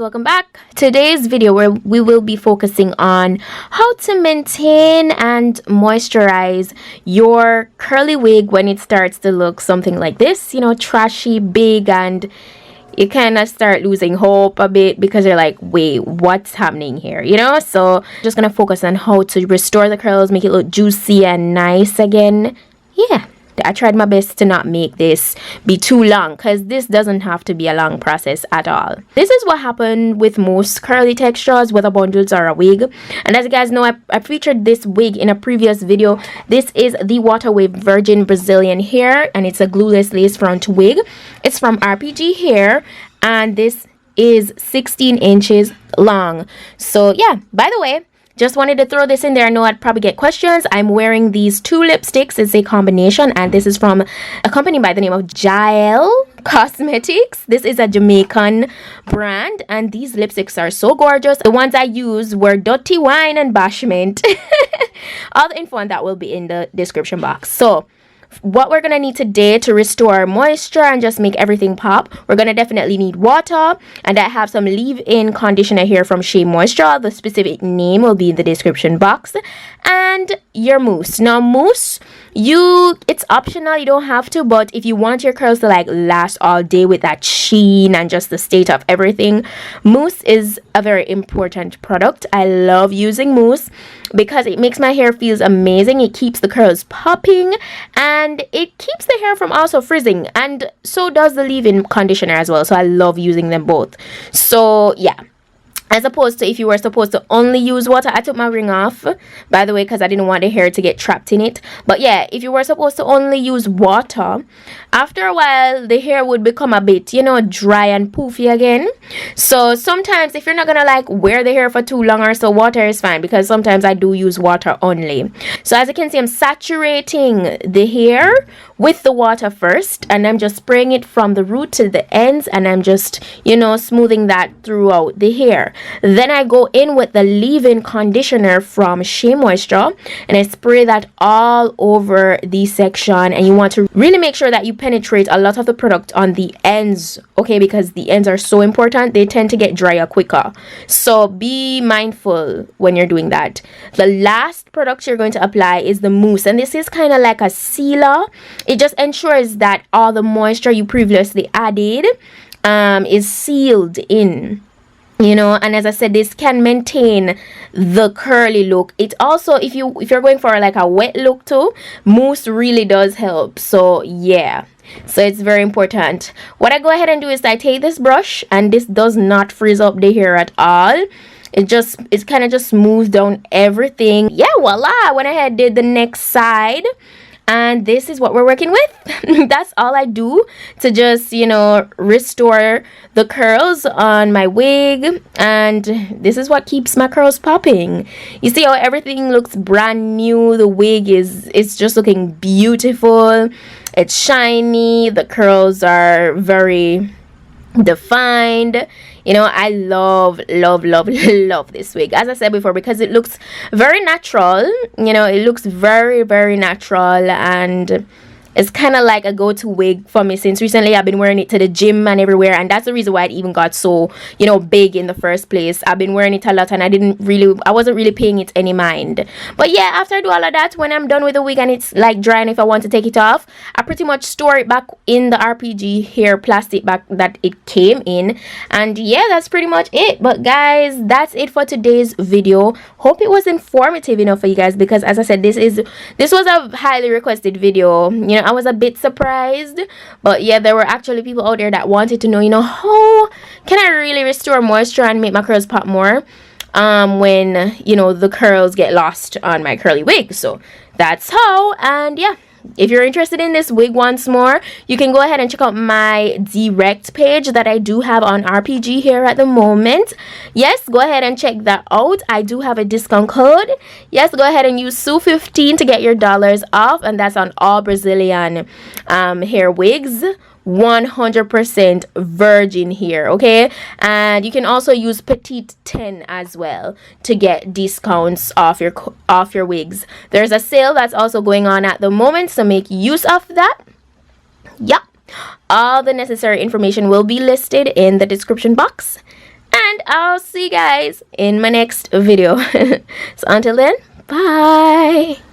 guys, welcome back. Today's video where we will be focusing on how to maintain and moisturize your curly wig when it starts to look something like this, you know, trashy, big, and you kind of start losing hope a bit because you're like, wait, what's happening here, you know? So just gonna focus on how to restore the curls, make it look juicy and nice again. Yeah, I tried my best to not make this be too long because this doesn't have to be a long process at all. This is what happened with most curly textures, whether bundles or a wig. And as you guys know, I featured this wig in a previous video. This is the Water Wave Virgin Brazilian Hair, and it's a glueless lace front wig. It's from RPGHair, and this is 16 inches long. So yeah, by the way, just wanted to throw this in there. I know I'd probably get questions. I'm wearing these two lipsticks. It's a combination, and this is from a company by the name of Gaelle Cosmetics. This is a Jamaican brand, and these lipsticks are so gorgeous. The ones I used were Dirty Wine and Bashment. All the info on that will be in the description box. So what we're gonna need today to restore moisture and just make everything pop, we're gonna definitely need water, and I have some leave-in conditioner here from Shea Moisture. The specific name will be in the description box. And your mousse. Now mousse, it's optional, you don't have to, but if you want your curls to like last all day with that sheen and just the state of everything, mousse is a very important product. I love using mousse because it makes my hair feels amazing. It keeps the curls popping and it keeps the hair from also frizzing, and so does the leave-in conditioner as well. So I love using them both. So yeah, as opposed to if you were supposed to only use water. I took my ring off, by the way, because I didn't want the hair to get trapped in it. But yeah, if you were supposed to only use water, after a while the hair would become a bit, you know, dry and poofy again. So sometimes if you're not gonna like wear the hair for too long or so, water is fine, because sometimes I do use water only. So as you can see, I'm saturating the hair with the water first, and I'm just spraying it from the root to the ends, and I'm just, you know, smoothing that throughout the hair. Then I go in with the leave-in conditioner from Shea Moisture, and I spray that all over the section. And you want to really make sure that you penetrate a lot of the product on the ends, okay, because the ends are so important. They tend to get drier quicker, so be mindful when you're doing that. The last product you're going to apply is the mousse, and this is kind of like a sealer. It just ensures that all the moisture you previously added is sealed in, you know. And as I said, this can maintain the curly look. It also, if you're going for like a wet look too, mousse really does help. So yeah, so it's very important. What I go ahead and do is I take this brush, and this does not frizz up the hair at all. It's kind of just smooths down everything. Yeah, voila, went ahead, did the next side, and this is what we're working with. That's all I do to just, you know, restore the curls on my wig, and this is what keeps my curls popping. You see how everything looks brand new. The wig it's just looking beautiful. It's shiny. The curls are very defined. You know, I love this wig, as I said before, because it looks very natural. You know, it looks very natural, and it's kind of like a go-to wig for me since recently. I've been wearing it to the gym and everywhere, and that's the reason why it even got so, you know, big in the first place. I've been wearing it a lot, and I wasn't really paying it any mind. But yeah, after I do all of that, when I'm done with the wig and it's like dry, and if I want to take it off, I pretty much store it back in the RPGHair plastic bag that it came in. And yeah, that's pretty much it. But guys, that's it for today's video. Hope it was informative enough for you guys, because as I said, this was a highly requested video. You know, I was a bit surprised, but yeah, there were actually people out there that wanted to know, you know, how can I really restore moisture and make my curls pop more when, you know, the curls get lost on my curly wig. So that's how. And yeah, if you're interested in this wig once more, you can go ahead and check out my direct page that I do have on RPGHair at the moment. Yes, go ahead and check that out. I do have a discount code. Yes, go ahead and use SUE15 to get your dollars off, and that's on all Brazilian hair wigs. 100% virgin here, okay? And you can also use PETITE-10 as well to get discounts off your wigs. There's a sale that's also going on at the moment, so make use of that. Yep, all the necessary information will be listed in the description box. And and I'll see you guys in my next video. So until then, bye.